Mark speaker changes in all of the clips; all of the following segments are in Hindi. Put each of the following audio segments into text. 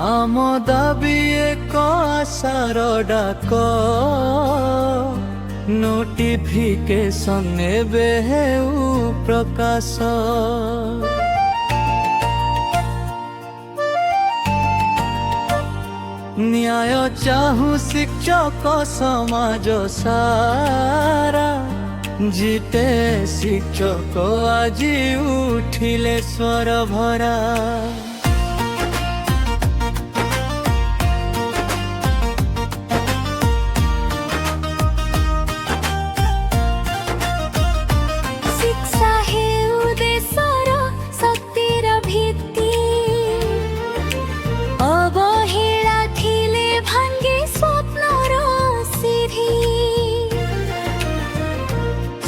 Speaker 1: आम दाबी एक आशार डाक नोटिफिकेशन एबे हेउ प्रकाश न्याय चाहू शिक्षक समाज सारा जिते शिक्षक আজি उठिले स्वर भरा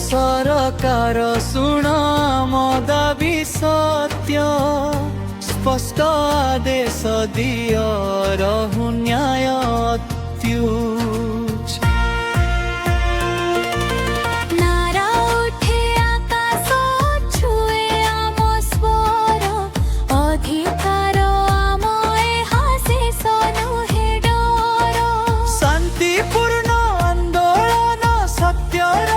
Speaker 1: सरकार सुन दाबी सत्य स्पष्ट आदेश दिय रहु न्याय अत्युच्च
Speaker 2: नारा उठे आकाश छुए आम स्वर अधिकार आम हासे सनुहे डर
Speaker 1: शांतिपूर्ण आंदोलन सत्यर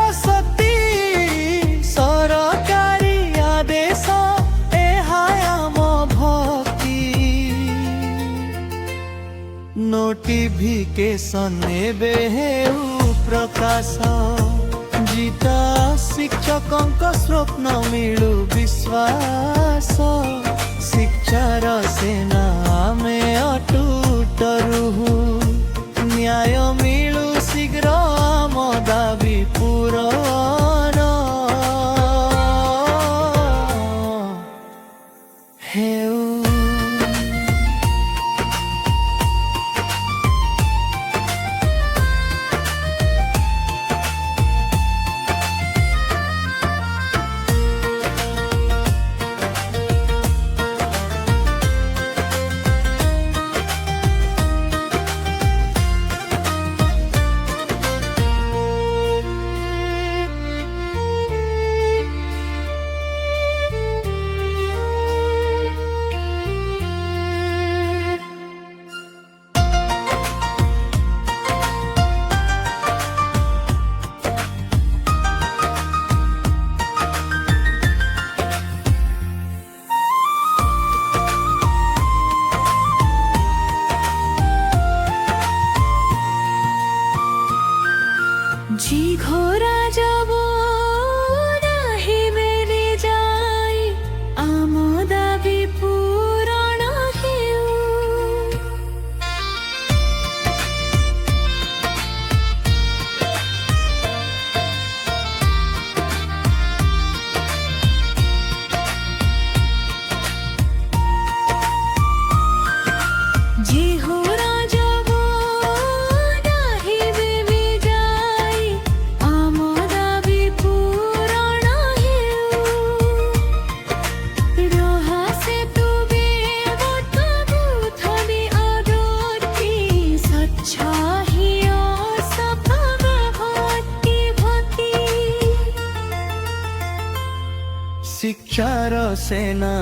Speaker 1: नोटिफिकेशन एबे हेउ प्रकाश जिता शिक्षकंक स्वप्न मिलु विश्वास शिक्षार सेना आमे अटूट रुहु न्याय मिलु शीघ्र आम दाबी पूरण हेउ
Speaker 2: जी घोरा जब नाही मेरे जाई आम दाबी पूरण हेउ जी घोरा
Speaker 1: शिक्षार सेना